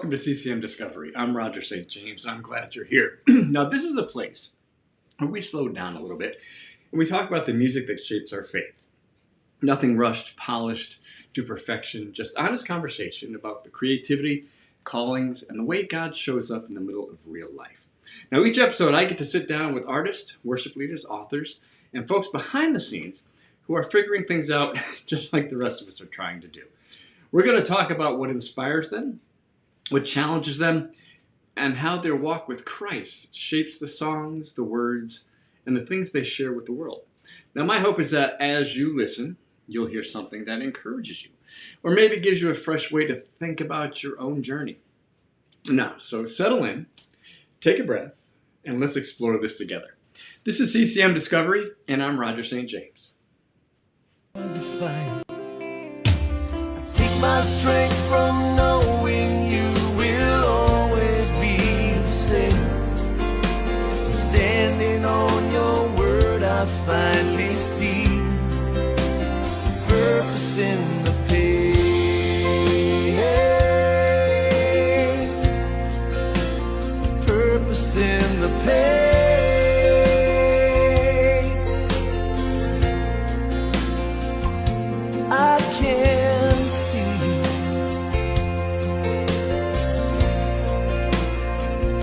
welcome to CCM Discovery. I'm Roger St. James. I'm glad you're here. Now, this is a place where we slow down a little bit and we talk about the music that shapes our faith. Nothing rushed, polished to perfection, just honest conversation about the creativity, callings, and the way God shows up in the middle of real life. Now, each episode, I get to sit down with artists, worship leaders, authors, and folks behind the scenes who are figuring things out just like the rest of us are trying to do. We're going to talk about what inspires them, what challenges them, and how their walk with Christ shapes the songs, the words, and the things they share with the world. Now, my hope is that as you listen, you'll hear something that encourages you, or maybe gives you a fresh way to think about your own journey. Now, so settle in, take a breath, and let's explore this together. This is CCM Discovery, and I'm Roger St. James. I take my strength from knowing you will always be the same. Standing on your word, I finally see purpose in the pain. Purpose in the pain. I can see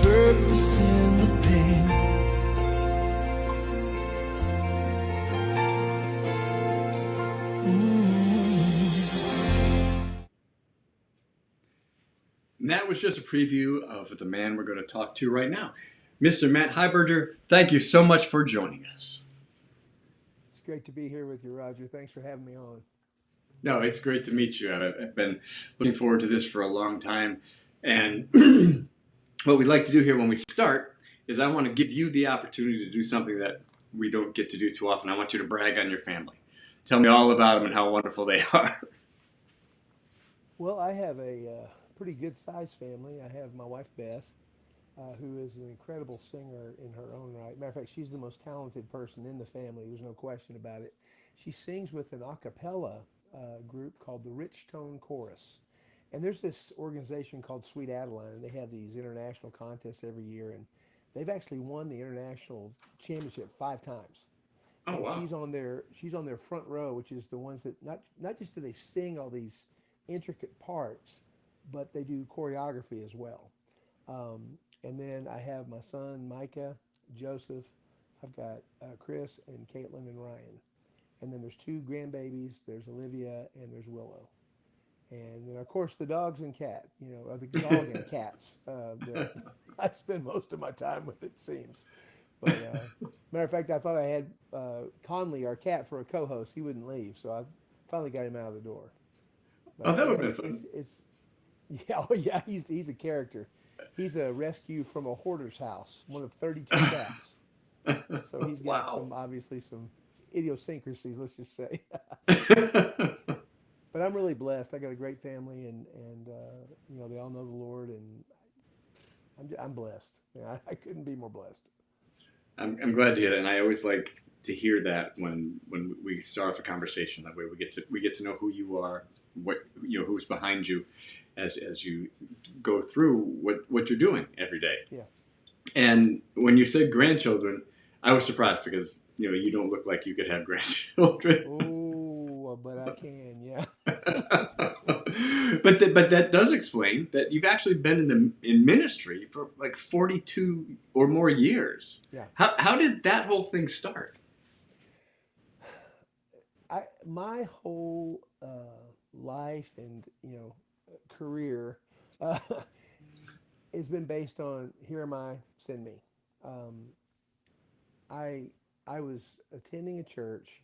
purpose in the pain. And that was just a preview of the man we're going to talk to right now. Mr. Matt Hybarger, thank you so much for joining us. It's great to be here with you, Roger. Thanks for having me on. No, it's great to meet you. I've been looking forward to this for a long time. And what we like to do here when we start is I want to give you the opportunity to do something that we don't get to do too often. I want you to brag on your family. Tell me all about them and how wonderful they are. Well, I have a pretty good-sized family. I have my wife, Beth, who is an incredible singer in her own right. Matter of fact, she's the most talented person in the family. There's no question about it. She sings with an a cappella group called the Rich Tone Chorus. And there's this organization called Sweet Adeline, and they have these international contests every year, and they've actually won the international championship 5 times. Oh, And wow. she's on their front row, which is the ones that not just do they sing all these intricate parts, but they do choreography as well. And then I have my son Micah, Joseph. I've got Chris and Caitlin and Ryan. And then there's 2 grandbabies. There's Olivia and there's Willow. And then of course the dogs and cat. Or the dog and cats. That I spend most of my time with, it seems. But matter of fact, I thought I had Conley, our cat, for a co-host. He wouldn't leave, so I finally got him out of the door. Oh, But that would yeah, have been fun. it's yeah, oh yeah, he's a character. He's a rescue from a hoarder's house, one of 32 cats. So he's got Wow. obviously some idiosyncrasies, let's just say. But I'm really blessed. I got a great family, and they all know the Lord, and I'm blessed. Yeah, I couldn't be more blessed. I'm glad to hear that, and I always like to hear that when we start off a conversation. That way, we get to know who you are, who's behind you, as you go through what you're doing every day. Yeah. And when you said grandchildren, I was surprised because you don't look like you could have grandchildren. Oh, but I can, yeah. But that does explain that you've actually been in ministry for like 42 or more years. Yeah. How did that whole thing start? My whole life and career uh, has been based on here am I, send me. Um, I I was attending a church,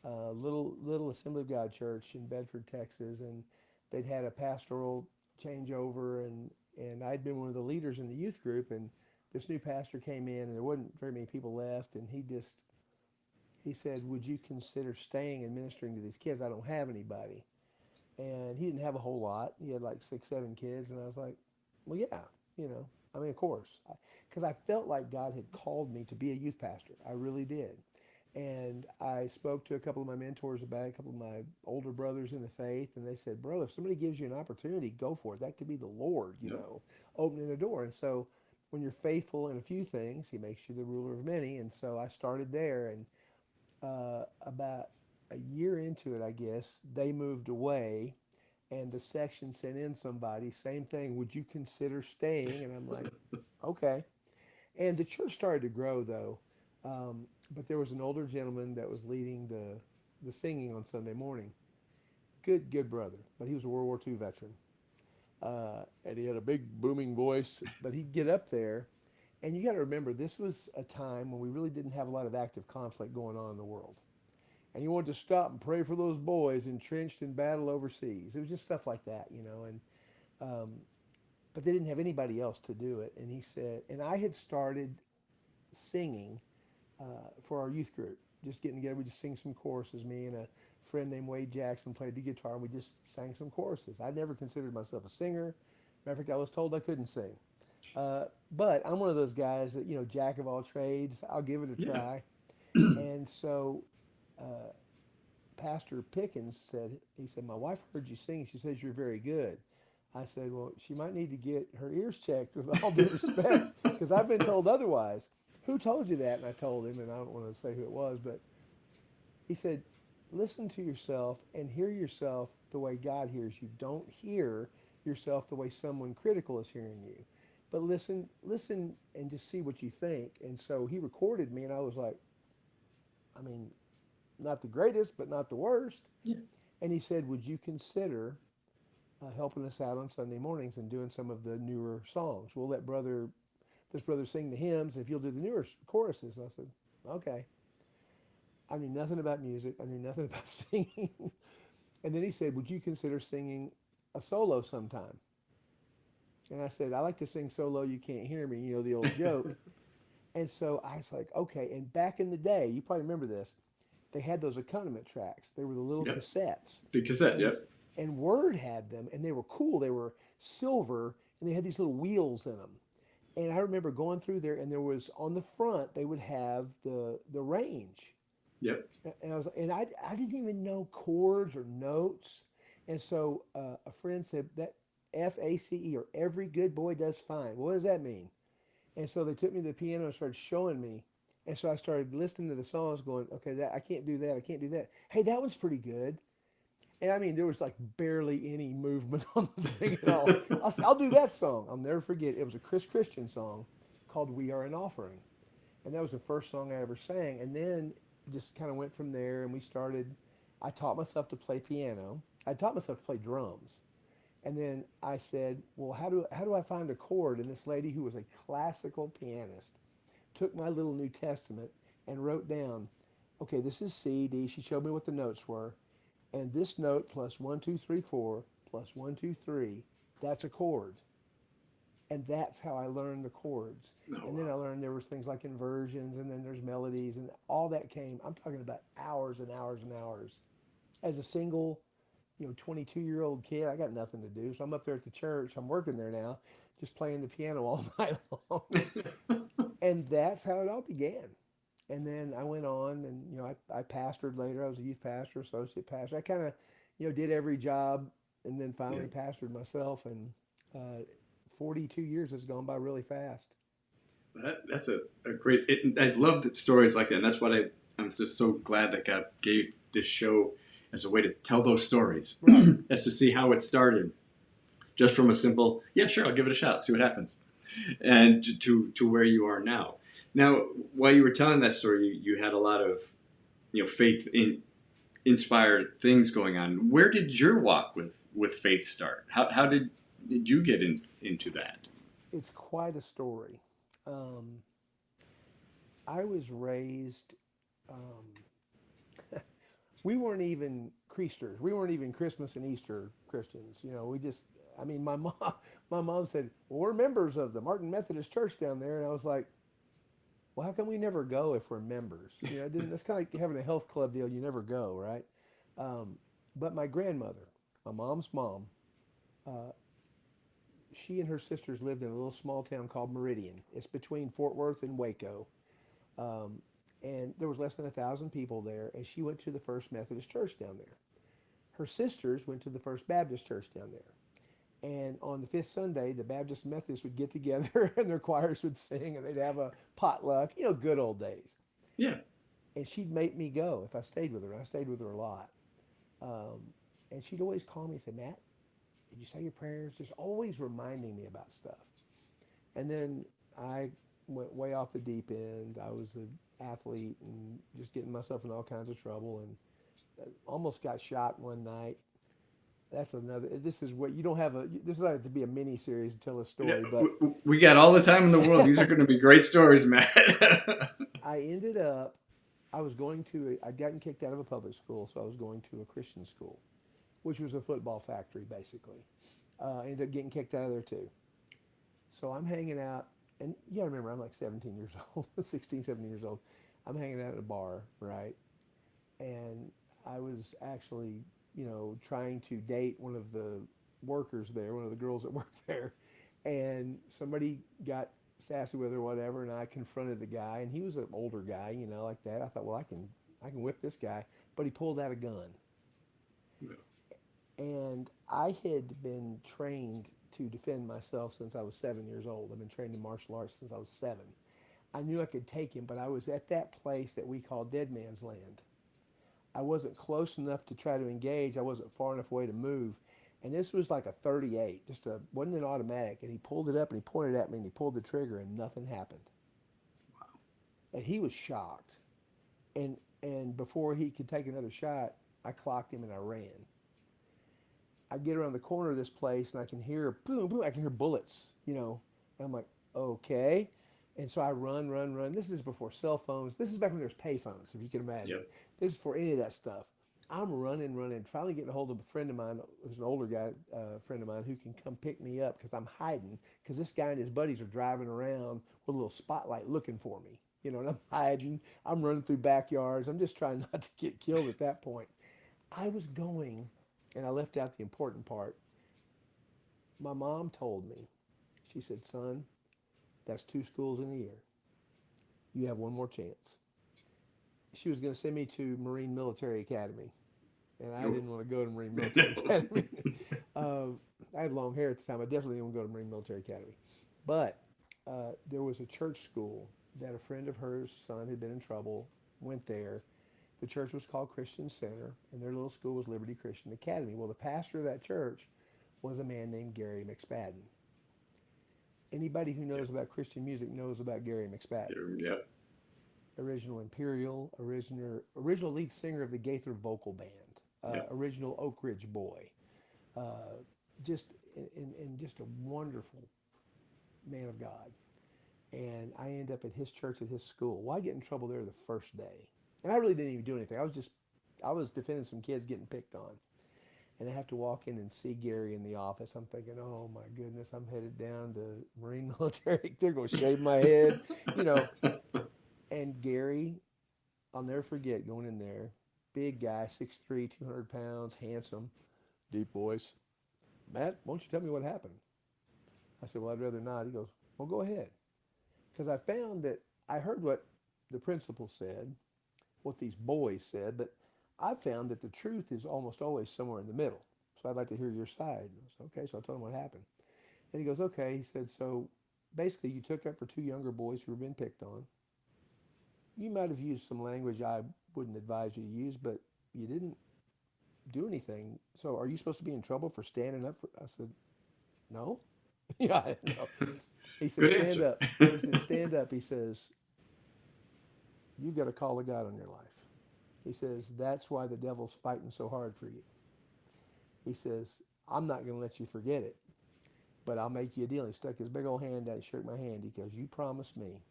little Assembly of God church in Bedford, Texas, and they'd had a pastoral changeover, and I'd been one of the leaders in the youth group, and this new pastor came in, and there wasn't very many people left, and he said, "Would you consider staying and ministering to these kids? I don't have anybody." And he didn't have a whole lot. He had like 6, 7 kids, and I was like, "Well, yeah, I mean, of course," because I felt like God had called me to be a youth pastor. I really did. And I spoke to a couple of my mentors about it, a couple of my older brothers in the faith, and they said, "Bro, if somebody gives you an opportunity, go for it. That could be the Lord, Yep. opening a door." And so, when you're faithful in a few things, He makes you the ruler of many. And so I started there, and about a year into it, I guess they moved away, and the section sent in somebody, same thing. Would you consider staying? And I'm like, okay. And the church started to grow though. But there was an older gentleman that was leading the singing on Sunday morning. Good brother, but he was a World War II veteran, and he had a big booming voice. But he'd get up there, and you got to remember this was a time when we really didn't have a lot of active conflict going on in the world, and you wanted to stop and pray for those boys entrenched in battle overseas. It was just stuff like that, and um, but they didn't have anybody else to do it. And he said, and I had started singing for our youth group, just getting together. We just sing some choruses. Me and a friend named Wade Jackson played the guitar, and we just sang some choruses. I never considered myself a singer. Matter of fact, I was told I couldn't sing. But I'm one of those guys that, jack of all trades. I'll give it a Yeah. try. And so Pastor Pickens said, he said, "My wife heard you sing. She says you're very good." I said, "Well, she might need to get her ears checked with all due respect, because I've been told otherwise." "Who told you that?" And I told him, and I don't want to say who it was, but he said, "Listen to yourself and hear yourself the way God hears you. Don't hear yourself the way someone critical is hearing you. But listen, and just see what you think." And so he recorded me, and I was like, I mean, not the greatest, but not the worst. Yeah. And he said, "Would you consider helping us out on Sunday mornings and doing some of the newer songs? We'll let this brother sing the hymns, if you'll do the newer choruses." And I said, "Okay." I knew nothing about music. I knew nothing about singing. And then he said, "Would you consider singing a solo sometime?" And I said, "I like to sing solo. You can't hear me." The old joke. And so I was like, okay. And back in the day, you probably remember this, they had those accompaniment tracks. They were the little Yep. cassettes. The cassette. And Yep. Word had them, and they were cool. They were silver, and they had these little wheels in them. And I remember going through there, and there was on the front they would have the range, Yep. and I didn't even know chords or notes. And so a friend said that FACE, or every good boy does fine. What does that mean? And so they took me to the piano and started showing me. And so I started listening to the songs, going, "Okay, that I can't do that. I can't do that. Hey, that one's pretty good." And I mean, there was like barely any movement on the thing at all. I'll do that song. I'll never forget. It was a Chris Christian song called "We Are an Offering," and that was the first song I ever sang. And then just kind of went from there, and we started. I taught myself to play piano. I taught myself to play drums. And then I said, "Well, how do I find a chord?" And this lady, who was a classical pianist, took my little New Testament and wrote down, "Okay, this is C, D." She showed me what the notes were. "And this note plus 1, 2, 3, 4 plus 1, 2, 3, that's a chord." And that's how I learned the chords. Oh, And then wow. I learned there was things like inversions, and then there's melodies, and all that came. I'm talking about hours and hours and hours. As a single, 22-year-old kid, I got nothing to do. So I'm up there at the church. I'm working there now, just playing the piano all night long. And that's how it all began. And then I went on, and I pastored later. I was a youth pastor, associate pastor. I kind of, did every job, and then Yeah. finally pastored myself. And 42 years has gone by really fast. That's a great. I love that stories like that, and that's what I'm just so glad that God gave this show as a way to tell those stories, Right. as to see how it started, just from a simple, yeah, sure, I'll give it a shot, see what happens, and to where you are now. Now, while you were telling that story, you had a lot of faith in inspired things going on. Where did your walk with faith start? How did you get into that? It's quite a story. Um, I was raised. Um, we weren't even Creasters. We weren't even Christmas and Easter Christians. We just. I mean, my mom. My mom said, "Well, we're members of the Martin Methodist Church down there," and I was like, "Well, how come we never go if we're members?" It didn't. It's kind of like having a health club deal. You never go, right? Um, but my grandmother, my mom's mom, uh, she and her sisters lived in a little small town called Meridian. It's between Fort Worth and Waco. Um, and there was less than 1,000 people there, and she went to the First Methodist Church down there. Her sisters went to the First Baptist Church down there. And on the fifth Sunday, the Baptist and Methodists would get together and their choirs would sing and they'd have a potluck, good old days. Yeah. And she'd make me go if I stayed with her. And I stayed with her a lot. Um, and she'd always call me and say, Matt, did you say your prayers? Just always reminding me about stuff. And then I went way off the deep end. I was an athlete and just getting myself in all kinds of trouble and almost got shot one night. That's another. This is what you don't have a. This is like to be a mini series to tell a Yeah, story, but we got all the time in the world. These are going to be great stories, Matt. I ended up. I was going to. I'd gotten kicked out of a public school, so I was going to a Christian school, which was a football factory basically. I ended up getting kicked out of there too. So I'm hanging out, and you gotta remember I'm like 17 years old, 16, 17 years old. I'm hanging out at a bar, right? And I was actually, trying to date one of the workers there, one of the girls that worked there, and somebody got sassy with her, or whatever, and I confronted the guy, and he was an older guy, like that. I thought, well, I can whip this guy, but he pulled out a gun, and I had been trained to defend myself since I was 7 years old. I've been trained in martial arts since I was 7. I knew I could take him, but I was at that place that we call dead man's land. I wasn't close enough to try to engage. I wasn't far enough away to move. And this was like a 38, wasn't an automatic. And he pulled it up and he pointed at me and he pulled the trigger and nothing happened. And he was shocked. And before he could take another shot, I clocked him and I ran. I get around the corner of this place and I can hear boom, boom. I can hear bullets, And I'm like, okay. And so I run, run, run. This is before cell phones. This is back when there was pay phones, if you can imagine. Yep. This is before any of that stuff. I'm running, running, finally getting a hold of a friend of mine, who's an older guy, friend of mine, who can come pick me up because I'm hiding. Because this guy and his buddies are driving around with a little spotlight looking for me. And I'm hiding. I'm running through backyards. I'm just trying not to get killed at that point. I was going, and I left out the important part. My mom told me, she said, son, that's 2 schools in a year. You have one more chance. She was going to send me to Marine Military Academy, and I didn't want to go to Marine Military Academy. I had long hair at the time. I definitely didn't want to go to Marine Military Academy. But there was a church school that a friend of hers' son had been in trouble, went there. The church was called Christian Center, and their little school was Liberty Christian Academy. Well, the pastor of that church was a man named Gary McSpadden. Anybody who knows about Christian music knows about Gary McSpadden. Yep. Original Imperial, original lead singer of the Gaither Vocal Band, Yep. original Oak Ridge Boy, uh, just and just a wonderful man of God. And I end up at his church at his school. Well, I get in trouble there the first day, and I really didn't even do anything. I was defending some kids getting picked on, and I have to walk in and see Gary in the office. I'm thinking, oh my goodness, I'm headed down to Marine Military. They're going to shave my head, you know. And Gary, I'll never forget going in there. Big guy, 6'3", 200 pounds, handsome, deep voice. Matt, won't you tell me what happened? I said, well, I'd rather not. He goes, well, go ahead. Because I found that I heard what the principal said, what these boys said, but I found that the truth is almost always somewhere in the middle. So I'd like to hear your side. I said, okay, so I told him what happened. And he goes, okay. He said, so basically you took up for 2 younger boys who were being picked on. You might have used some language I wouldn't advise you to use, but you didn't do anything. So are you supposed to be in trouble for standing up for? I said, no. Yeah, I didn't know. He said, Good stand answer. up. He said, stand up. He says, you've got a call of God on your life. He says, that's why the devil's fighting so hard for you. He says, I'm not going to let you forget it, but I'll make you a deal. He stuck his big old hand out and shook my hand. He goes, you promised me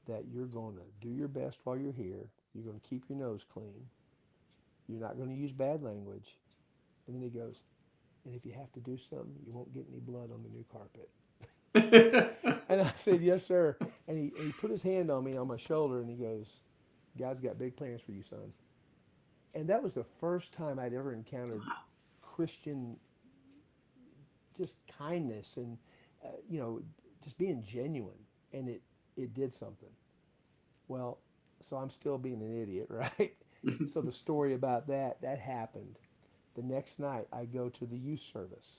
that you're going to do your best while you're here. You're going to keep your nose clean. You're not going to use bad language. And then he goes, and if you have to do something, you won't get any blood on the new carpet. And I said, yes, sir. And he put his hand on me on my shoulder and he goes, God's got big plans for you, son. And that was the first time I'd ever encountered Christian just kindness and, just being genuine. And it did something. Well, So I'm still being an idiot, right? So the story about that happened. The next night, I go to the youth service.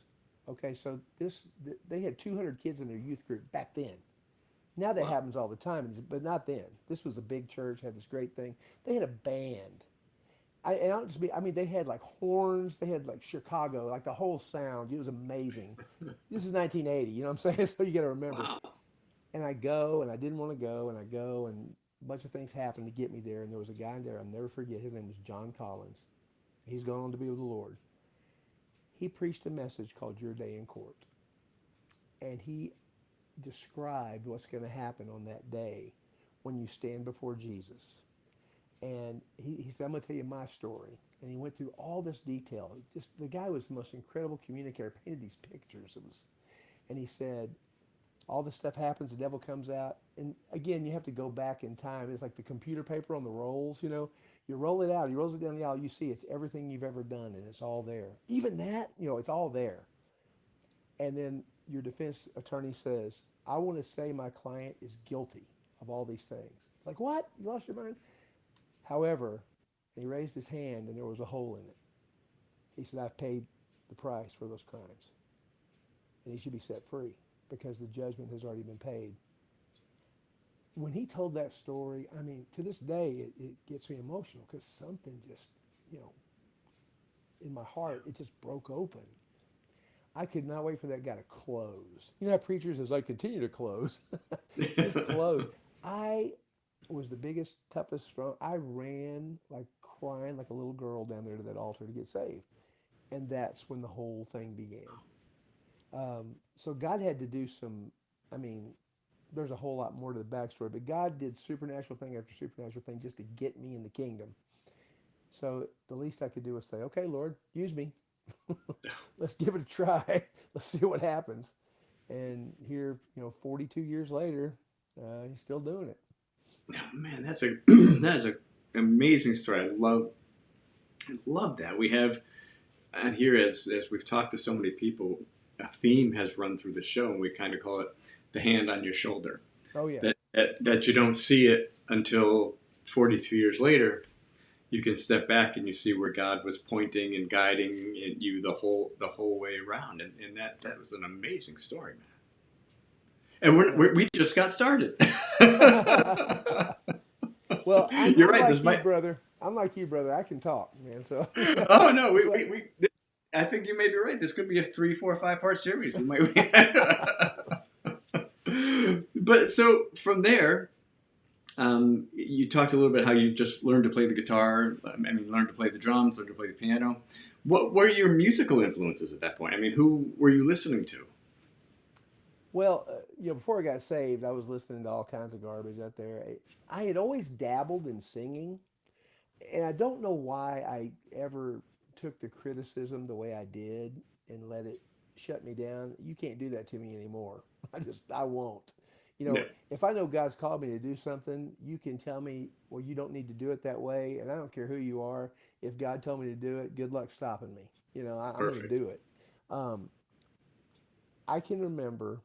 Okay, so they had 200 kids in their youth group back then. Now that Wow. happens all the time, but not then. This was a big church, had this great thing. They had a band. And I don't just be, I mean, they had like horns, they had like Chicago, like the whole sound. It was amazing. This is 1980, you know what I'm saying? So you got to remember. Wow. And I go, and I didn't want to go, and I go, and a bunch of things happened to get me there. And there was a guy there, I'll never forget. His name was John Collins. He's gone on to be with the Lord. He preached a message called Your Day in Court. And he described what's going to happen on that day when you stand before Jesus. And he said, I'm going to tell you my story. And he went through all this detail. Just the guy was the most incredible communicator, painted these pictures. And he said, all this stuff happens, the devil comes out. And again, you have to go back in time. It's like the computer paper on the rolls, you know. You roll it out, he rolls it down the aisle, you see it's everything you've ever done, and it's all there. Even that, you know, it's all there. And then your defense attorney says, I want to say my client is guilty of all these things. It's like, what? You lost your mind? However, he raised his hand and there was a hole in it. He said, I've paid the price for those crimes. And he should be set free because the judgment has already been paid. When he told that story, I mean, to this day, it gets me emotional because something just, you know, in my heart, it just broke open. I could not wait for that guy to close. You know how preachers, as I continue to close, just close. I was the biggest, toughest, strong. I ran like crying like a little girl down there to that altar to get saved. And that's when the whole thing began. So God had to do some, I mean, there's a whole lot more to the backstory, but God did supernatural thing after supernatural thing just to get me in the kingdom. So the least I could do was say, okay, Lord, use me. Let's give it a try. Let's see what happens. And here, you know, 42 years later, he's still doing it. Oh, man, that's a that is a amazing story. I love that. We have and here as we've talked to so many people, a theme has run through the show, and we kind of call it the hand on your shoulder. Oh yeah, That you don't see it until 42 years later. You can step back and you see where God was pointing and guiding you the whole way around, and that was an amazing story, man. And yeah. we just got started. Well, You're I'm right. like This you, might. brother. I'm like you, brother. I can talk, man. So Oh no, that's what. I think you may be right. This could be a 3, 4, 5 part series. We might. But so from there, you talked a little bit how you just learned to play the guitar. I mean, learned to play the drums, learned to play the piano. What were your musical influences at that point? I mean, who were you listening to? Well, you know, before I got saved, I was listening to all kinds of garbage out there. I had always dabbled in singing, and I don't know why I ever took the criticism the way I did and let it shut me down. You can't do that to me anymore. I won't. You Yeah, know, if I know God's called me to do something, you can tell me, well, you don't need to do it that way, and I don't care who you are. If God told me to do it, good luck stopping me. You know, I'm going to perfect. do it. Um, I can remember,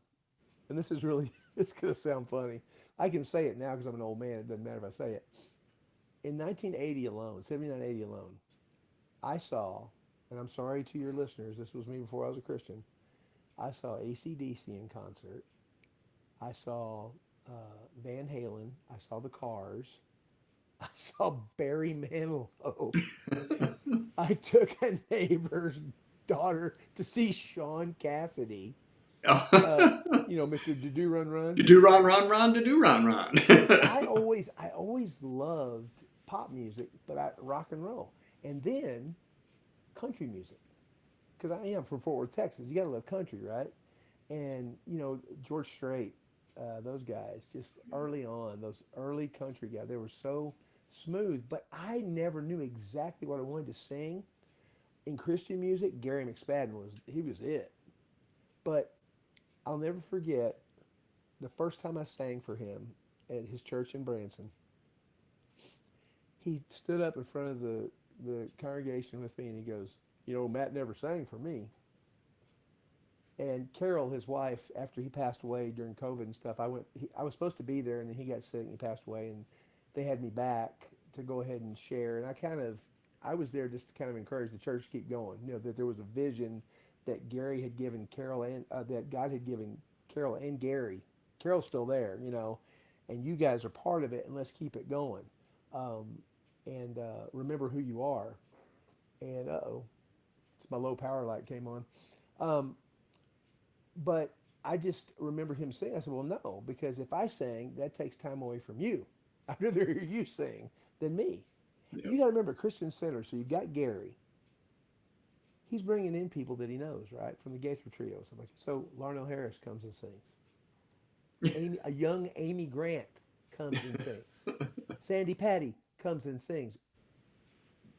and this is really, it's going to sound funny. I can say it now because I'm an old man. It doesn't matter if I say it. In 1980 alone, 79, 80 alone, I saw, and I'm sorry to your listeners, this was me before I was a Christian. I saw AC/DC in concert. I saw Van Halen. I saw the Cars. I saw Barry Manilow. I took a neighbor's daughter to see Sean Cassidy. Uh, you know, Mr. Do Run Run. Do ron ron ron do ron ron. See, I always loved pop music, but rock and roll, and then country music because I am from Fort Worth, Texas. You got to love country, right? And you know George Strait, those guys, just early on, those early country guys, they were so smooth. But I never knew exactly what I wanted to sing. In Christian music, Gary McSpadden was it. But I'll never forget the first time I sang for him at his church in Branson. He stood up in front of the congregation with me and he goes, you know, Matt never sang for me. And Carol, his wife, after he passed away during COVID and stuff, I was supposed to be there, and then he got sick and he passed away. And they had me back to go ahead and share. And I was there just to kind of encourage the church to keep going. You know, that there was a vision that Gary had given Carol and that God had given Carol and Gary. Carol's still there, you know, and you guys are part of it, and let's keep it going. Um, and remember who you are. And oh, it's my low power light came on. Um, but I just remember him saying, I said, well, no, because if I sang, that takes time away from you. I'd rather hear you sing than me. And Yep. you got to remember Christian Center. So you've got Gary. He's bringing in people that he knows, right, from the Gaither Trio. So, like, so Larnell Harris comes and sings. A young Amy Grant comes and sings. Sandy Patty comes and sings.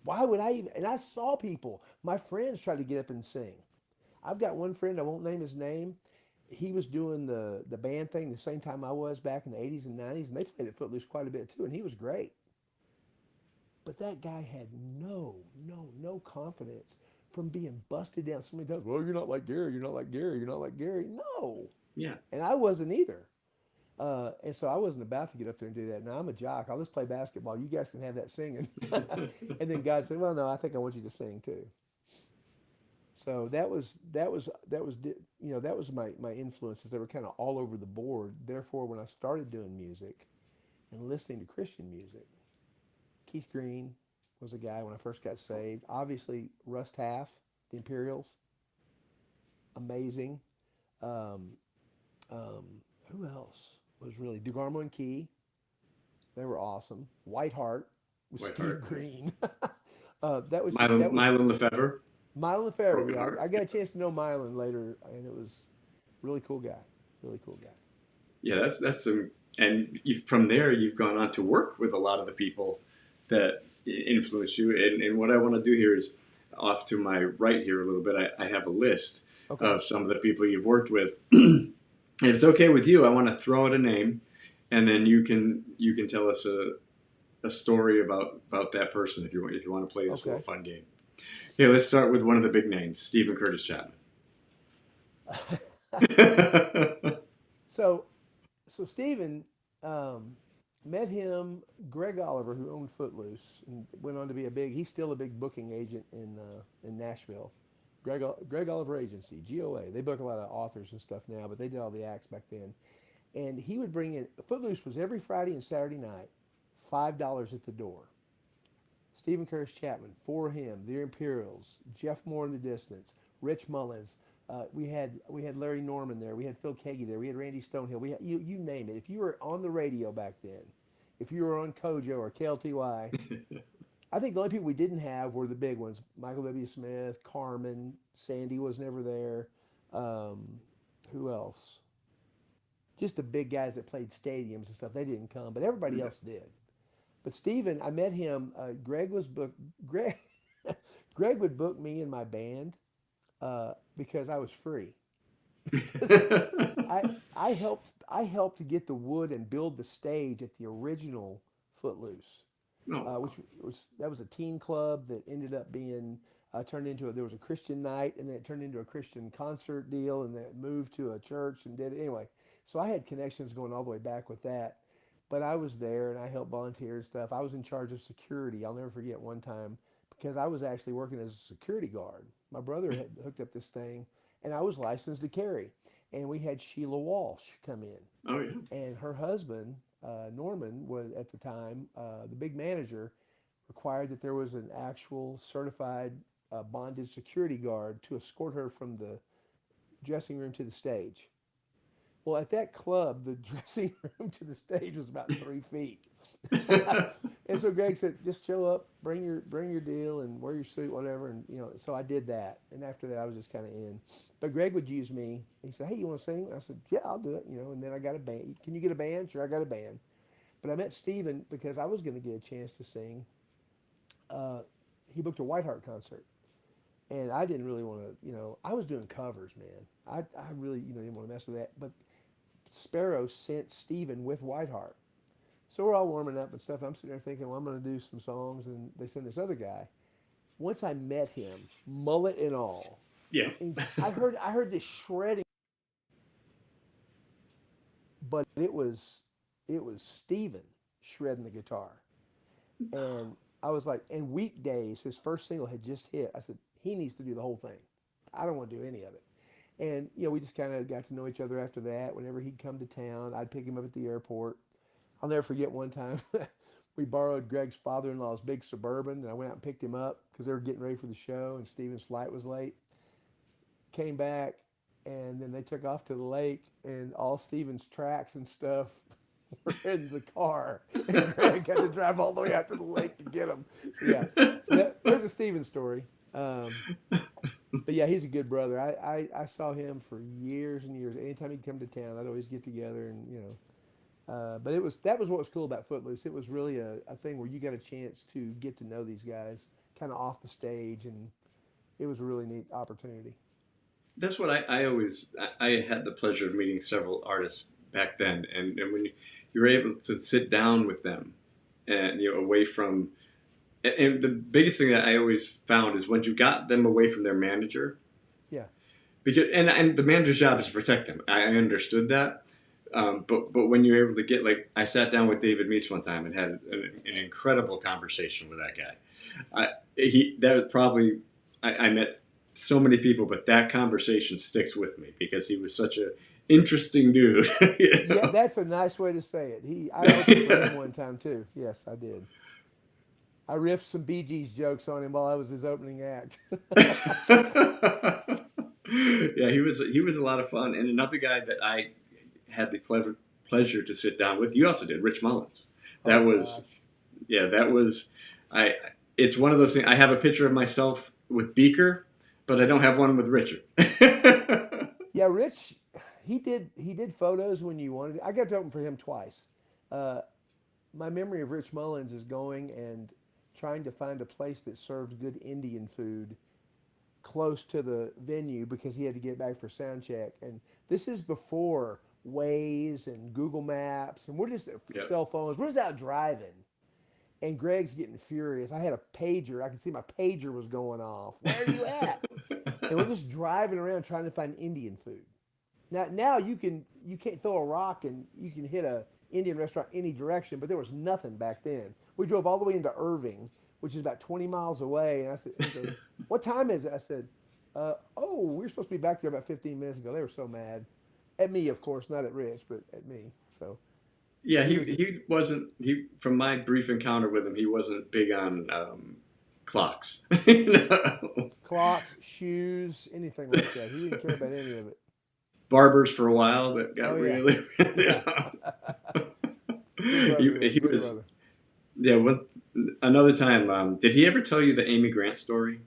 Why would I even? And I saw people, my friends, try to get up and sing. I've got one friend, I won't name his name. He was doing the band thing the same time I was back in the 80s and 90s, and they played at Footloose quite a bit too, and he was great. But that guy had no confidence from being busted down so many times. Well, you're not like Gary, you're not like Gary, you're not like Gary. No. Yeah. And I wasn't either. And so I wasn't about to get up there and do that. Now I'm a jock. I'll just play basketball. You guys can have that singing. And then God said, well, no, I think I want you to sing too. So that was my influences. They were kind of all over the board. Therefore, when I started doing music and listening to Christian music, Keith Green was a guy when I first got saved. Obviously, Russ Taff, the Imperials, amazing. Um, um, who else was really DeGarmo and Key? They were awesome. Whiteheart with White Steve Heart. Green. That Mylon, was Mylon Lefevre. Mylon Farrow. Broken Yeah, Heart. I got a chance to know Mylon later, and it was really cool guy. Really cool guy. Yeah, that's some, and from there you've gone on to work with a lot of the people that influence you. And what I want to do here is off to my right here a little bit. I have a list Okay. of some of the people you've worked with. And if it's okay with you, I want to throw out a name, and then you can tell us a story about that person if you want to play this little Okay. fun game. Okay, let's start with one of the big names, Stephen Curtis Chapman. So so Stephen, um, met him. Greg Oliver, who owned Footloose, and went on to be a big. He's still a big booking agent in Nashville. Greg Oliver Agency, GOA. They book a lot of authors and stuff now, but they did all the acts back then. And he would bring in Footloose was every Friday and Saturday night, $5 at the door. Stephen Curtis Chapman, For Him, The Imperials, Jeff Moore in the Distance, Rich Mullins. We had Larry Norman there. We had Phil Kagi there. We had Randy Stonehill. We had, you name it. If you were on the radio back then, if you were on Kojo or KLTY, I think the only people we didn't have were the big ones: Michael W. Smith, Carmen, Sandy was never there. Um, who else? Just the big guys that played stadiums and stuff. They didn't come, but everybody else did. But Steven, I met him. Greg was booked. Greg, Greg would book me and my band because I was free. Because I I helped to get the wood and build the stage at the original Footloose, Oh, which was that was a teen club that ended up being turned into there was a Christian night, and then it turned into a Christian concert deal, and then it moved to a church and did it anyway. So I had connections going all the way back with that. But I was there and I helped volunteer and stuff. I was in charge of security. I'll never forget one time because I was actually working as a security guard. My brother had hooked up this thing, and I was licensed to carry. And we had Sheila Walsh come in, oh yeah. and her husband Norman was at the time the big manager required that there was an actual certified bonded security guard to escort her from the dressing room to the stage. Well, at that club, the dressing room to the stage was about 3 feet. And so Greg said, just show up, bring your deal, and wear your suit, whatever. And so I did that. And after that, I was just kind of in. But Greg would use me. He said, "Hey, you want to sing?" I said, "Yeah, I'll do it." And then I got a band. Can you get a band? Sure, I got a band. But I met Steven because I was going to get a chance to sing. Uh, he booked a Whiteheart concert, and I didn't really want to. I was doing covers, man. I really didn't want to mess with that. But Sparrow sent Steven with Whiteheart. So we're all warming up and stuff. I'm sitting there thinking, well, I'm going to do some songs, and they send this other guy. Once I met him, mullet and all, Yeah. and I heard this shredding, but it was Steven. shredding the guitar. And I was like, and weekdays, his first single had just hit. I said, he needs to do the whole thing. I don't want to do any of it. And, we just kind of got to know each other after that. Whenever he'd come to town, I'd pick him up at the airport. I'll never forget one time we borrowed Greg's father in law's big Suburban, and I went out and picked him up because they were getting ready for the show, and Steven's flight was late. Came back, and then they took off to the lake, and all Steven's tracks and stuff were in the car, and Greg had to drive all the way out to the lake to get them. So yeah, there's a Steven story. But yeah, he's a good brother. I saw him for years and years. Anytime he'd come to town, I'd always get together and But that was what was cool about Footloose. It was really a thing where you got a chance to get to know these guys kind of off the stage, and it was a really neat opportunity. That's what I always I had the pleasure of meeting several artists back then, and when you were able to sit down with them, and away from, and the biggest thing that I always found is when you got them away from their manager, Yeah, because and the manager's job is to protect them. I understood that. But when you're able to get, like, I sat down with David Meese one time and had an incredible conversation with that guy. That was probably, I met so many people, but that conversation sticks with me because he was such a interesting dude. yeah, that's a nice way to say it. I opened for him one time too. Yes, I did. I riffed some Bee Gees jokes on him while I was his opening act. Yeah, he was a lot of fun, and another guy that I had the pleasure to sit down with. You also did, Rich Mullins. Oh That was, gosh. yeah, that was, I. It's one of those things. I have a picture of myself with Beaker, but I don't have one with Richard. Yeah, Rich, he did photos when you wanted. I got to open for him twice. Uh, my memory of Rich Mullins is going and trying to find a place that served good Indian food close to the venue because he had to get back for sound check. And this is before Waze and Google Maps, and we're just Yep. cell phones. We're just out driving, and Greg's getting furious. I had a pager. I could see my pager was going off. Where are you at? And we're just driving around trying to find Indian food. Now you can't throw a rock and you can hit a Indian restaurant any direction, but there was nothing back then. We drove all the way into Irving, which is about 20 miles away, and I said, he goes, "What time is it?" I said, "Oh, we were supposed to be back there about 15 minutes ago." They were so mad at me, of course, not at Rich, but at me. So Yeah, he he was he wasn't he from my brief encounter with him. He wasn't big on clocks. clocks, shoes, anything like that. He didn't care about any of it. Barbers for a while that Oh got yeah, really. yeah. Good he, brother though. he Good was, brother. yeah. Another time, did he ever tell you the Amy Grant story?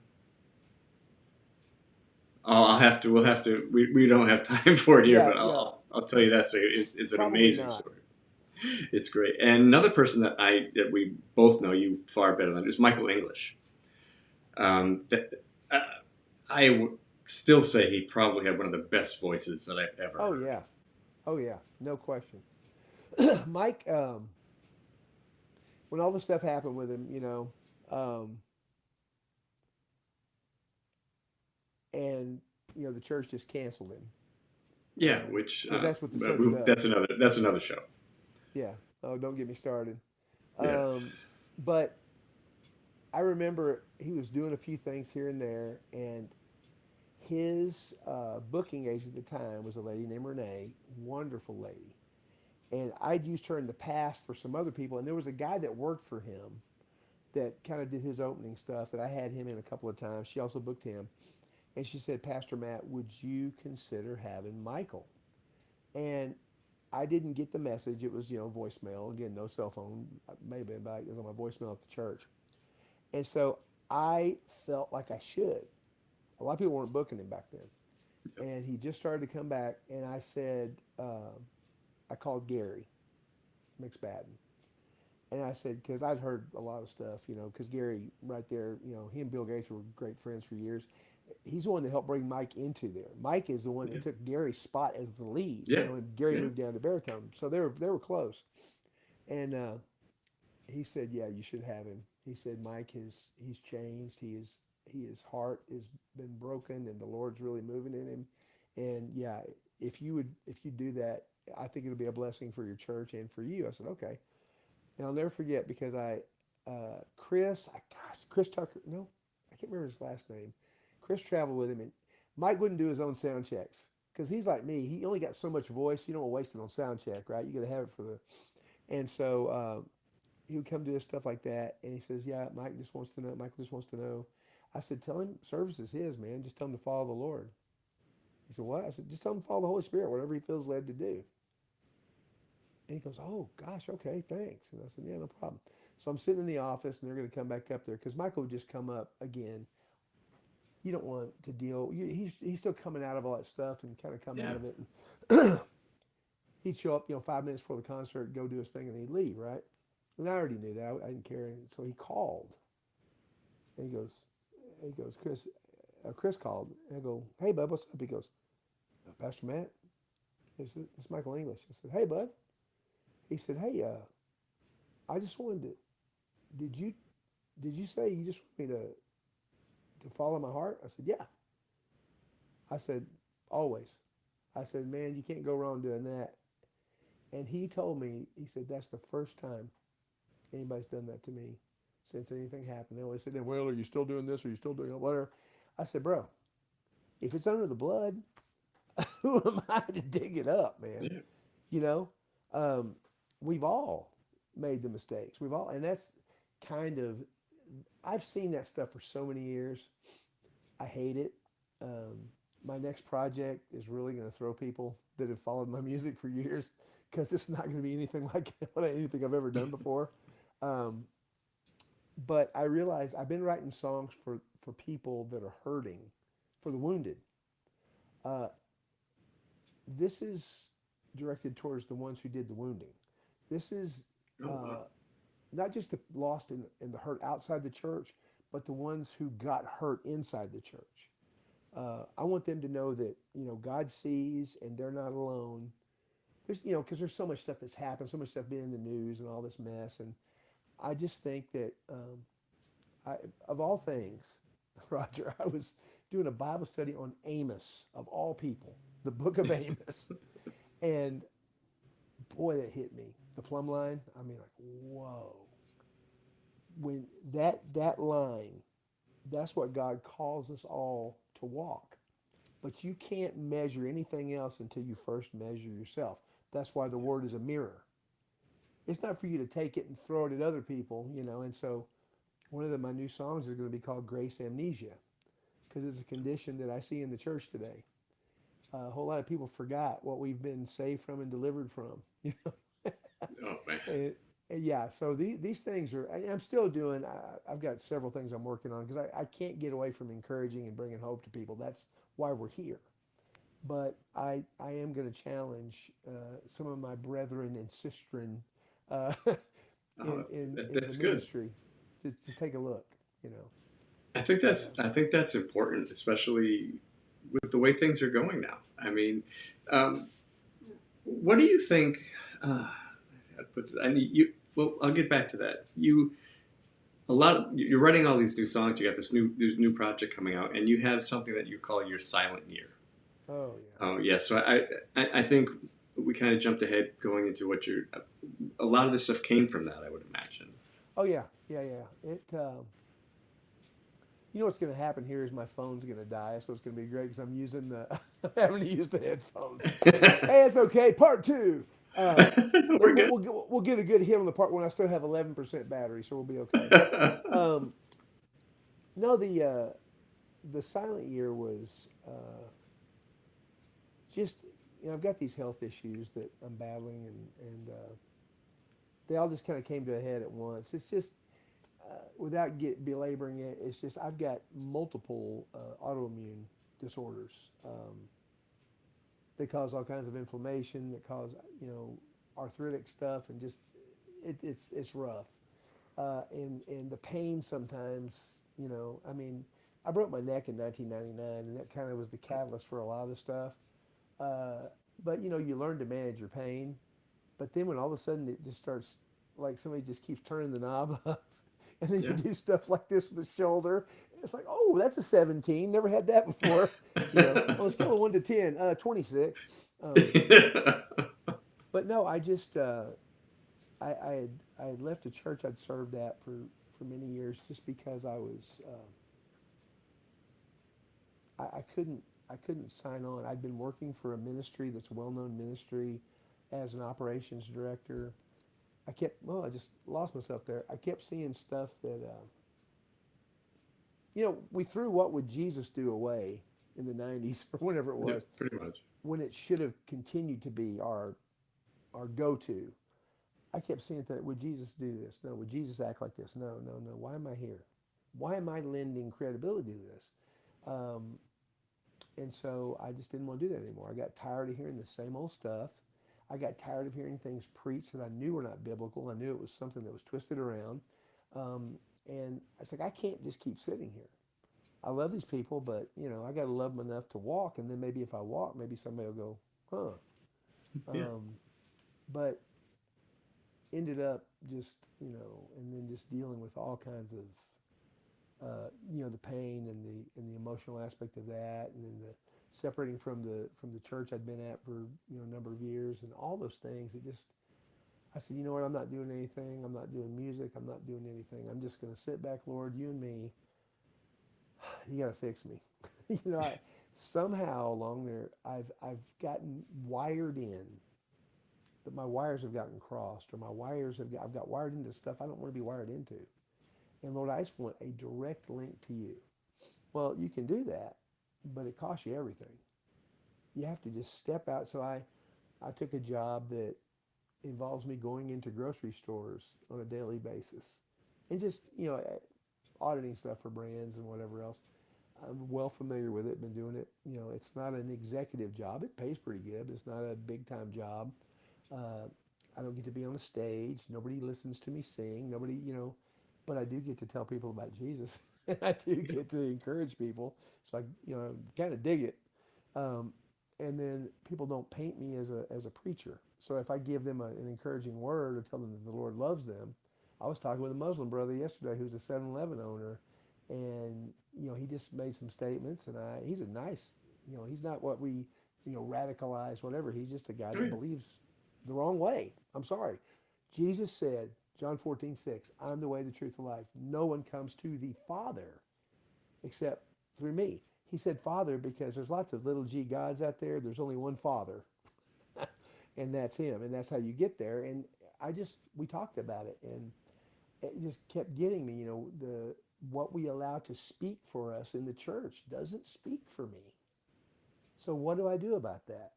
Oh, I'll have to. We'll have to. We don't have time for it here, Yeah, but yeah. I'll tell you that story. It's an Probably amazing not. story. It's great. And another person that we both know you far better than is Michael English. That I would still say he probably had one of the best voices that I've ever Oh heard. yeah. Oh yeah. No question. Mike, when all the stuff happened with him, um, and the church just canceled him Yeah, which because that's what the but church does. that's another show. Yeah. Oh, don't get me started. Yeah, Um, but I remember he was doing a few things here and there, and his booking agent at the time was a lady named Renee, wonderful lady. And I'd used her in the past for some other people, and there was a guy that worked for him that kind of did his opening stuff that I had him in a couple of times. She also booked him. And she said, "Pastor Matt, would you consider having Michael?" And I didn't get the message. It was, voicemail. Again, no cell phone. Maybe it was on my voicemail at the church. And so I felt like I should. A lot of people weren't booking him back then. And he just started to come back. And I said, I called Gary McSpadden. And I said, because I'd heard a lot of stuff, because Gary right there, he and Bill Gates were great friends for years. He's the one that helped bring Mike into there. Mike is the one yeah, that took Gary's spot as the lead, yeah, and Gary yeah. moved down to baritone. So they were close. And he said, "Yeah, you should have him." He said, "Mike he's changed. His heart has been broken, and the Lord's really moving in him. And yeah, if you do that, I think it'll be a blessing for your church and for you." I said, "Okay." And I'll never forget because Chris Tucker, no, I can't remember his last name. Chris traveled with him, and Mike wouldn't do his own sound checks because he's like me. He only got so much voice. You don't want to waste it on sound check, right? You got to have it for the. And so he would come do this stuff like that, and he says, "Yeah, Mike just wants to know. Michael just wants to know." I said, "Tell him service is his, man. Just tell him to follow the Lord." He said, "What?" I said, "Just tell him to follow the Holy Spirit, whatever he feels led to do." And he goes, "Oh gosh, okay, thanks." And I said, "Yeah, no problem." So I'm sitting in the office, and they're going to come back up there because Michael would just come up again. You don't want to deal. He's still coming out of all that stuff and kind of come Yeah. out of it. And he'd show up, 5 minutes before the concert, go do his thing, and he'd leave, right? And I already knew that. I didn't care. And so he called, and he goes, Chris called. And I go, "Hey, bud, what's up?" He goes, "Pastor Matt, it's Michael English." I said, "Hey, bud." He said, "Hey, I just wanted to. Did you did you say you just want me to follow my heart?" I said, "Yeah." I said, "Always." I said, "Man, you can't go wrong doing that." And he told me, he said, "That's the first time anybody's done that to me since anything happened." They always said, "Well, are you still doing this? Are you still doing whatever?" I said, "Bro, if it's under the blood, who am I to dig it up, man?" Yeah. You know, um, we've all made the mistakes. We've all, and that's kind of, I've seen that stuff for so many years. I hate it. Um, my next project is really going to throw people that have followed my music for years because it's not going to be anything like anything I've ever done before. Um, but I realize I've been writing songs for people that are hurting, for the wounded. Uh, this is directed towards the ones who did the wounding. This is Oh wow. uh, not just the lost in the hurt outside the church, but the ones who got hurt inside the church. I want them to know that God sees and they're not alone. There's because there's so much stuff that's happened, so much stuff being in the news and all this mess, and I just think that I, of all things, Roger, I was doing a Bible study on Amos of all people, the book of Amos, and boy, that hit me. The plumb line. I mean, like, whoa. When that line, that's what God calls us all to walk. But you can't measure anything else until you first measure yourself. That's why the word is a mirror. It's not for you to take it and throw it at other people. And so one of my new songs is going to be called Grace Amnesia because it's a condition that I see in the church today. A whole lot of people forgot what we've been saved from and delivered from. Oh man. And, and yeah, so these things are, I'm still doing, I've got several things I'm working on because I can't get away from encouraging and bringing hope to people. That's why we're here. But I am going to challenge some of my brethren and sistren uh, Oh, in the that's good. ministry to take a look, you know. I think that's important, especially with the way things are going now. I mean, um, what do you think? I need you. Well, I'll get back to that. You're writing all these new songs. You got this new project coming out, and you have something that you call your silent year. Oh, yeah. Oh yeah. So I think we kind of jumped ahead going into what you're. A lot of this stuff came from that, I would imagine. Oh, yeah. Yeah, yeah. What's going to happen here is my phone's going to die, so it's going to be great because I'm using I'm having to use the headphones. Hey, it's okay. Part two. We're good. We'll get a good hit on the part when I still have 11% battery, so we'll be okay. Um, no, the silent year was just I've got these health issues that I'm battling, and they all just kind of came to a head at once. It's just without belaboring it, it's just I've got multiple autoimmune disorders. They cause all kinds of inflammation. That cause arthritic stuff, and just it's rough. And the pain sometimes, I mean, I broke my neck in 1999, and that kind of was the catalyst for a lot of the stuff. Uh, but you learn to manage your pain. But then when all of a sudden it just starts, like somebody just keeps turning the knob up, and then you Yeah. do stuff like this with the shoulder, and it's like, oh, that's a 17. Never had that before. On a scale of 1 to 10, 26. Um, but no, I just I had left a church I'd served at for many years just because I couldn't sign on. I'd been working for a ministry that's a well-known ministry as an operations director. I just lost myself there. I kept seeing stuff that, we threw "What Would Jesus Do" away in the 90s or whenever it Yeah, was, pretty much. when it should have continued to be our go-to. I kept seeing that, would Jesus do this? No. Would Jesus act like this? No, no, no. Why am I here? Why am I lending credibility to this? Um, and so I just didn't want to do that anymore. I got tired of hearing the same old stuff. I got tired of hearing things preached that I knew were not biblical. I knew it was something that was twisted around. Um, and I was like, I can't just keep sitting here. I love these people, but I got to love them enough to walk. And then maybe if I walk, maybe somebody will go, huh? Yeah. But ended up just, and then just dealing with all kinds of the pain and the emotional aspect of that, and then the separating from the church I'd been at for a number of years, and all those things. I said, you know what? I'm not doing anything. I'm not doing music. I'm not doing anything. I'm just going to sit back, Lord. You and me. You got to fix me. Somehow along there, I've gotten wired in. That my wires have gotten crossed, or I've got wired into stuff I don't want to be wired into. And Lord, I just want a direct link to you. Well, you can do that, but it costs you everything. You have to just step out. So I took a job that involves me going into grocery stores on a daily basis and just, auditing stuff for brands and whatever else. I'm well familiar with it, been doing it. It's not an executive job. It pays pretty good, but it's not a big time job. Uh, I don't get to be on a stage. Nobody listens to me sing. Nobody, but I do get to tell people about Jesus. And I do get to encourage people. So I, kind of dig it. Um, and then people don't paint me as a preacher. So if I give them an encouraging word or tell them that the Lord loves them, I was talking with a Muslim brother yesterday who's a 7-Eleven owner, and he just made some statements, and he's a nice, he's not what we, radicalize, whatever. He's just a guy Oh, that yeah. believes the wrong way. I'm sorry. Jesus said, John 14:6, I'm the way, the truth, and life. No one comes to the Father except through me. He said Father because there's lots of little g gods out there. There's only one Father, and that's him, and that's how you get there. And we talked about it, and it just kept getting me, the what we allow to speak for us in the church doesn't speak for me. So what do I do about that?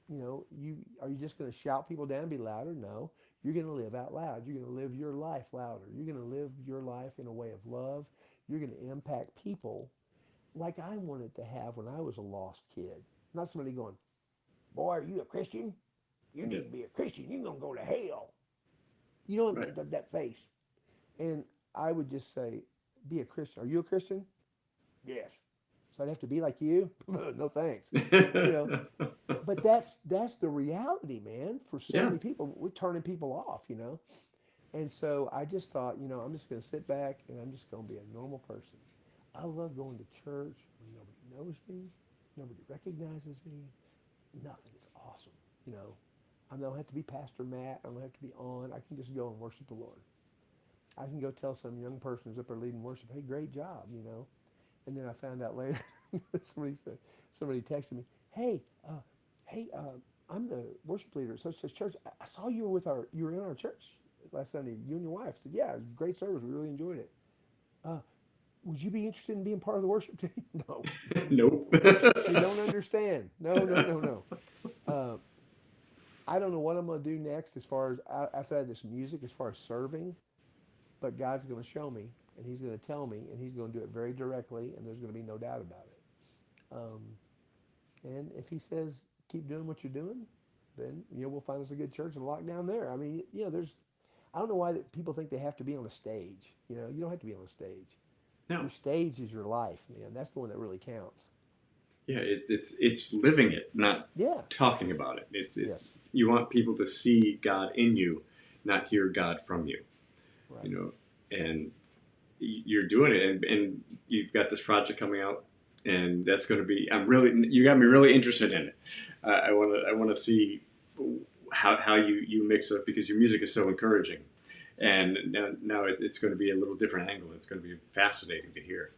You just going to shout people down and be louder? No. You're going to live out loud. You're going to live your life louder. You're going to live your life in a way of love. You're going to impact people like I wanted to have when I was a lost kid. Not somebody going, boy, are you a Christian? You Yeah. need to be a Christian. You're going to go to hell. You know Right. that face. And I would just say, be a Christian. Are you a Christian? Yes. So I'd have to be like you? No thanks. You know, but that's the reality, man. For so Yeah. many people, we're turning people off. And so I just thought, I'm just going to sit back and I'm just going to be a normal person. I love going to church when nobody knows me, nobody recognizes me, nothing. It's awesome. You know, I don't have to be Pastor Matt. I don't have to be on. I can just go and worship the Lord. I can go tell some young person who's up there leading worship, hey, great job. And then I found out later, somebody texted me, hey, I'm the worship leader at such such church. I saw you were in our church last Sunday, you and your wife. I said, yeah, it was a great service. We really enjoyed it. Uh, would you be interested in being part of the worship team? No, Nope. they don't understand. No, no, no, no. Uh, I don't know what I'm going to do next as far as outside of this music, as far as serving, but God's going to show me, and He's going to tell me, and He's going to do it very directly, and there's going to be no doubt about it. Um, and if He says keep doing what you're doing, then we'll find us a good church and lock down there. I mean, I don't know why that people think they have to be on a stage. You don't have to be on a stage. No. Your stage is your life, man. That's the one that really counts. Yeah, it's living it, not Yeah. talking about it. It's Yes. You want people to see God in you, not hear God from you. Right. And you're doing it, and you've got this project coming out, and that's going to be. You got me really interested in it. I want to see how you mix up, because your music is so encouraging, and now it's going to be a little different angle. It's going to be fascinating to hear.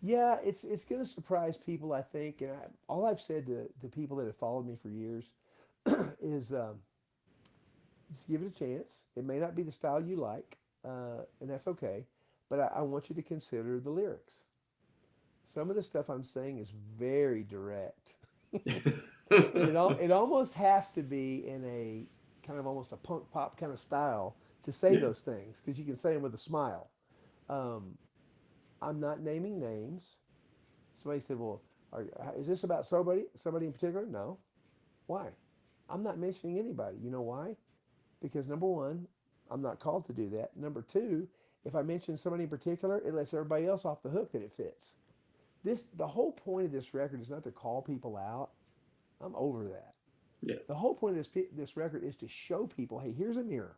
Yeah, it's going to surprise people, I think. And all I've said to people that have followed me for years is just give it a chance. It may not be the style you like, and that's okay. But I want you to consider the lyrics. Some of the stuff I'm saying is very direct, and it almost has to be in a kind of almost a punk pop kind of style to say Yeah. those things because you can say them with a smile. Um, I'm not naming names. Somebody said, "Well, is this about somebody in particular?" No. Why? I'm not mentioning anybody. You know why? Because number one, I'm not called to do that. Number two, if I mention somebody in particular, it lets everybody else off the hook that it fits. The whole point of this record is not to call people out. I'm over that. Yeah. The whole point of this record is to show people, hey, here's a mirror.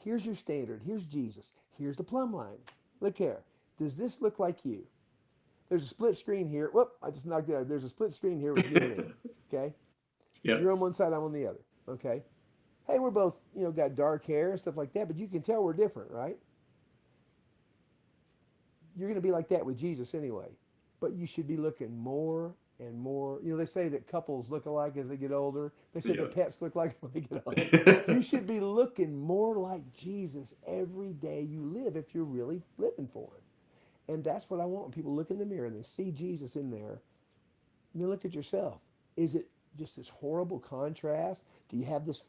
Here's your standard. Here's Jesus. Here's the plumb line. Look here. Does this look like you? There's a split screen here. Whoop, I just knocked it out. There's a split screen here with you and me. Okay? Yeah. You're on one side, I'm on the other. Okay? Hey, we're both, got dark hair and stuff like that, but you can tell we're different, right? You're going to be like that with Jesus anyway. But you should be looking more and more. They say that couples look alike as they get older. They say Yeah. that pets look like when they get older. You should be looking more like Jesus every day you live if you're really living for Him. And that's what I want when people look in the mirror and they see Jesus in there. You look at yourself. Is it just this horrible contrast? Do you have this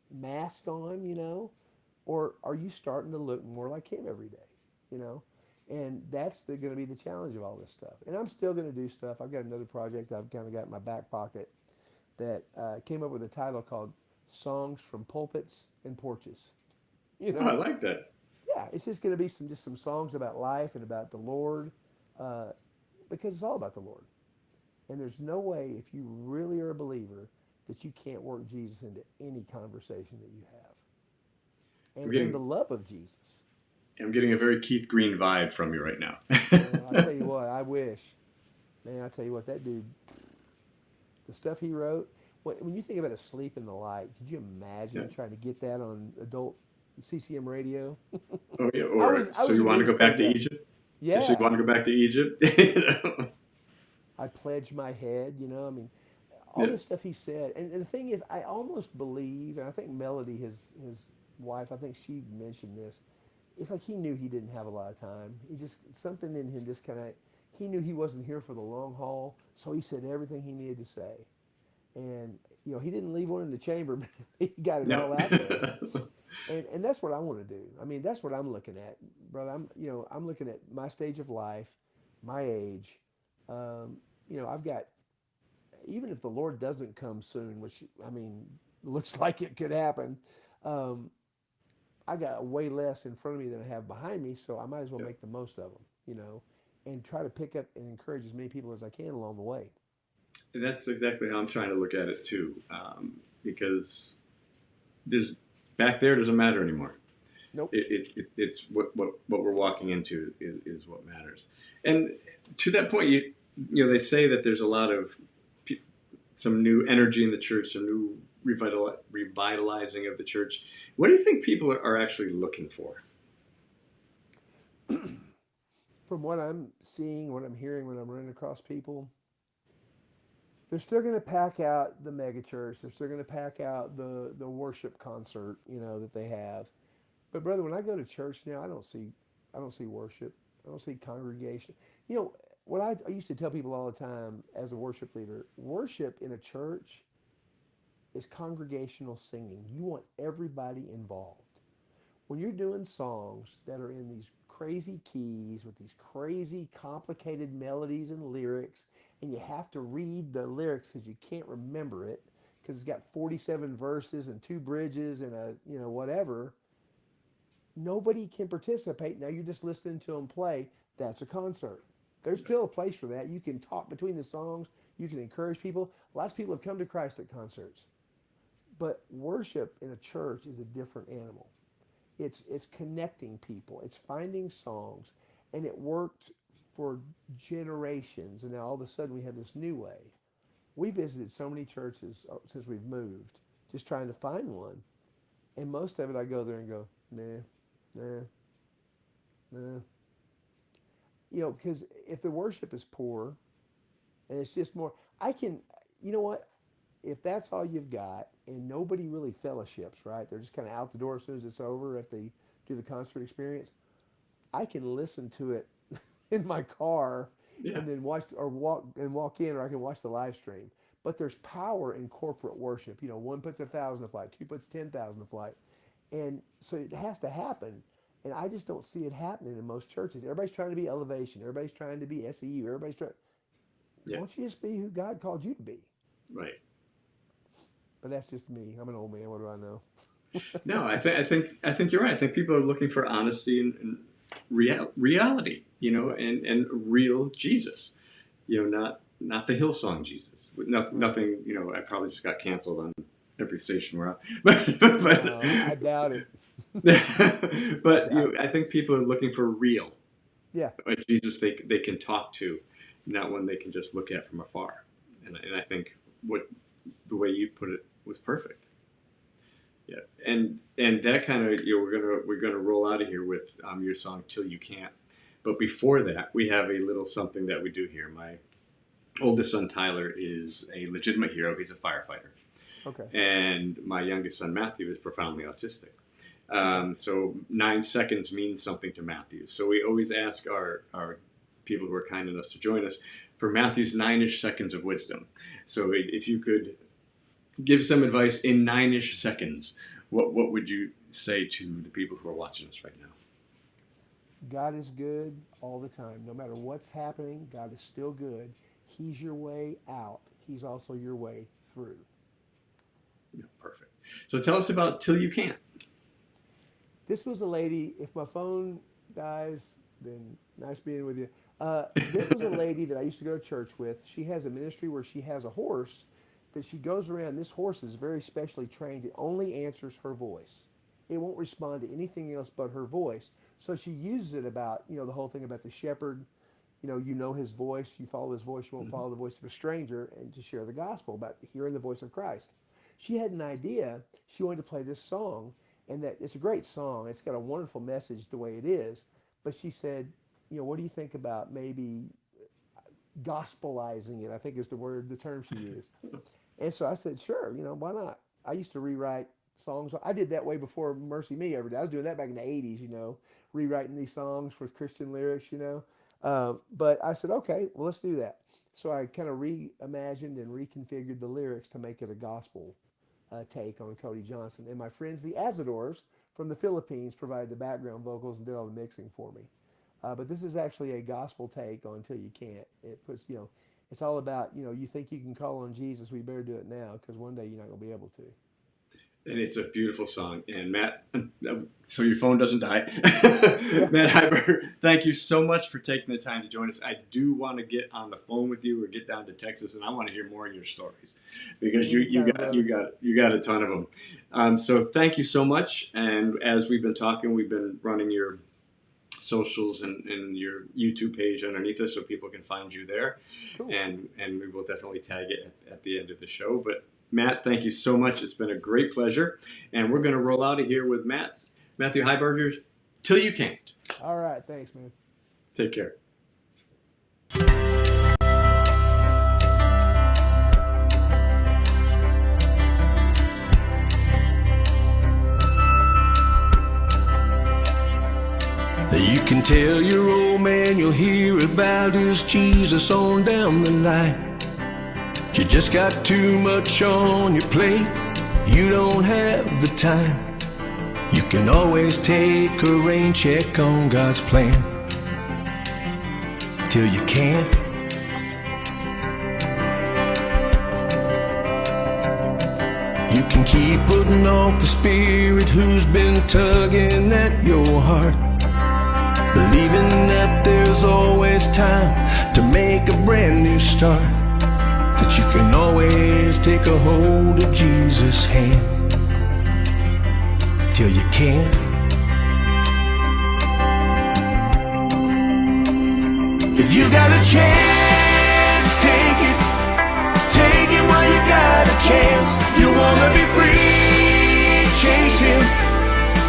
mask on, or are you starting to look more like Him every day, you know? And that's going to be the challenge of all this stuff. And I'm still going to do stuff. I've got another project I've kind of got in my back pocket that came up with a title called "Songs from Pulpits and Porches." You Oh, I know, like that. yeah, it's just going to be some songs about life and about the Lord, uh, because it's all about the Lord. And there's no way, if you really are a believer, that you can't work Jesus into any conversation that you have, I'm and the getting love of Jesus. I'm getting a very Keith Green vibe from you right now. Well, I tell you what, I wish, man, I tell you what, that dude, the stuff he wrote. When you think about "Asleep in the Light," could you Yeah. imagine trying to get that on adult CCM radio? Oh yeah. I Or was I so was you want to go amazed by back to that. Egypt? So you Yeah, want to go back to Egypt? I pledged my head. I mean, all Yeah. this stuff he said, and the thing is, I almost believe, and I think Melody, his wife, I think she mentioned this. It's like he knew he didn't have a lot of time. He just something in him just kind of he knew he wasn't here for the long haul, so he said everything he needed to say, and he didn't leave one in the chamber, but he got it No. all out there, and that's what I want to do. I mean, that's what I'm looking at, brother. I'm looking at my stage of life, my age. Um, I've got, even if the Lord doesn't come soon, which I mean looks like it could happen. Um, I got way less in front of me than I have behind me, so I might as well Yeah. make the most of them, and try to pick up and encourage as many people as I can along the way. And that's exactly how I'm trying to look at it too, because there's back there doesn't matter anymore. Nope. It's what we're walking into is what matters. And to that point, they say that there's a lot of some new energy in the church, some new revitalizing of the church. What do you think people are actually looking for? From what I'm seeing, what I'm hearing, when I'm running across people, they're still going to pack out the mega church. They're still going to pack out the worship concert, that they have. But brother, when I go to church now, I don't see worship. I don't see congregation. You know what I used to tell people all the time as a worship leader: worship in a church is congregational singing. You want everybody involved. When you're doing songs that are in these crazy keys with these crazy complicated melodies and lyrics, and you have to read the lyrics because you can't remember it because it's got 47 verses and two bridges and a whatever, nobody can participate. Now you're just listening to them play. That's a concert. There's still a place for that. You can talk between the songs. You can encourage people. Lots of people have come to Christ at concerts. But worship in a church is a different animal. It's connecting people. It's finding songs, and it worked for generations. And now all of a sudden we have this new way. We visited so many churches since we've moved just trying to find one. And most of it, I go there and go, nah, nah, nah. Because if the worship is poor and it's just more, I can, you know what? If that's all you've got and nobody really fellowships, right? They're just kind of out the door as soon as it's over if they do the concert experience. I can listen to it in my car Yeah. and then walk in, or I can watch the live stream. But there's power in corporate worship. One puts 1,000 a flight, two puts 10,000 a flight, and so it has to happen. And I just don't see it happening in most churches. Everybody's trying to be elevation. Everybody's trying to be SEU. Everybody's trying. Yeah. Why don't you just be who God called you to be? Right. But that's just me. I'm an old man. What do I know? No, I think you're right. I think people are looking for honesty and reality, and real Jesus, not the Hillsong Jesus. Nothing, I probably just got canceled on every station we're on, but I doubt it. but I think people are looking for real, Yeah. a Jesus they can talk to, not one they can just look at from afar. And I think the way you put it was perfect. Yeah, and that kind of we're gonna roll out of here with your song "Till You Can't," but before that, we have a little something that we do here. My oldest son Tyler is a legitimate hero. He's a firefighter, Okay. and my youngest son Matthew is profoundly autistic. So 9 seconds means something to Matthew. So we always ask our people who are kind enough to join us for Matthew's 9-ish seconds of wisdom. So if you could give some advice in 9-ish seconds, what would you say to the people who are watching us right now? God is good all the time. No matter what's happening, God is still good. He's your way out. He's also your way through. Yeah, perfect. So tell us about Till You Can't. This was a lady, if my phone dies, then nice being with you. This was a lady that I used to go to church with. She has a ministry where she has a horse that she goes around. This horse is very specially trained. It only answers her voice. It won't respond to anything else but her voice. So she uses it about, the whole thing about the shepherd. You know his voice. You follow his voice. You won't follow the voice of a stranger, and to share the gospel about hearing the voice of Christ. She had an idea. She wanted to play this song, and that it's a great song. It's got a wonderful message the way it is. But she said, what do you think about maybe gospelizing it? I think is the term she used. And so I said, sure, why not? I used to rewrite songs. I did that way before Mercy Me every day. I was doing that back in the 80s, rewriting these songs with Christian lyrics, But I said, okay, well, let's do that. So I kind of reimagined and reconfigured the lyrics to make it a gospel take on Cody Johnson. And my friends, the Azadors from the Philippines, provided the background vocals and did all the mixing for me. But this is actually a gospel take on Till You Can't. It puts, it's all about, you think you can call on Jesus, we better do it now, because one day you're not going to be able to. And it's a beautiful song. And Matt, so your phone doesn't die. Matt Hybarger, thank you so much for taking the time to join us. I do want to get on the phone with you or get down to Texas, and I want to hear more of your stories because you got a ton of them. So thank you so much. And as we've been talking, we've been running your socials and your YouTube page underneath us so people can find you there. Cool. And we will definitely tag it at the end of the show. But Matt, thank you so much. It's been a great pleasure. And we're going to roll out of here with Matthew Hybarger, Till You Can't. All right. Thanks, man. Take care. You can tell your old man you'll hear about his Jesus on down the line. You just got too much on your plate, you don't have the time. You can always take a rain check on God's plan. Till you can't. You can keep putting off the spirit who's been tugging at your heart, believing that there's always time to make a brand new start. That you can always take a hold of Jesus' hand. Till you can't. If you got a chance, take it. Take it while you got a chance. You wanna be free, chase him.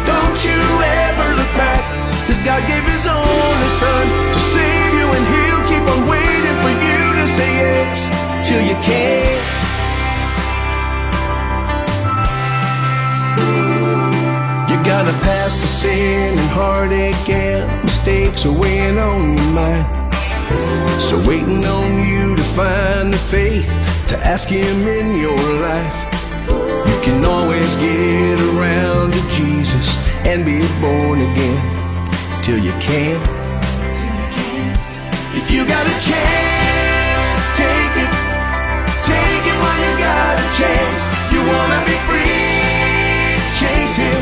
Don't you ever look back, 'cause God gave his only son to save you, and he'll keep on waiting for you to say yes till you can't. You got a past of sin and heartache and mistakes are weighing on your mind. So waiting on you to find the faith to ask him in your life. You can always get around to Jesus and be born again till you can. If you got a chance, take it. Take it while you got a chance. You wanna be free, chase him.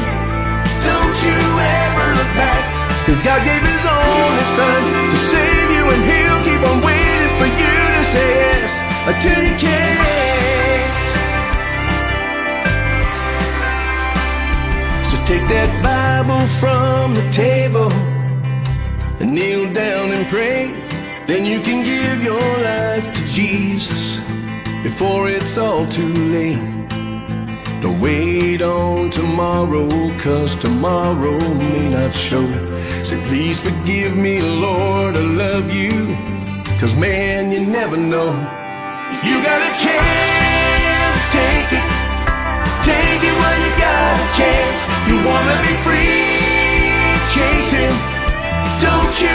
Don't you ever look back, 'cause God gave his only son to save you, and he'll keep on waiting for you to say yes until you can't. So take that Bible from the table and kneel down and pray. Then you can give your life to Jesus before it's all too late. Don't wait on tomorrow, 'cause tomorrow may not show. Say, please forgive me, Lord, I love you, 'cause man, you never know. If you got a chance, take it. Take it while you got a chance. You wanna be free, chase him. Don't you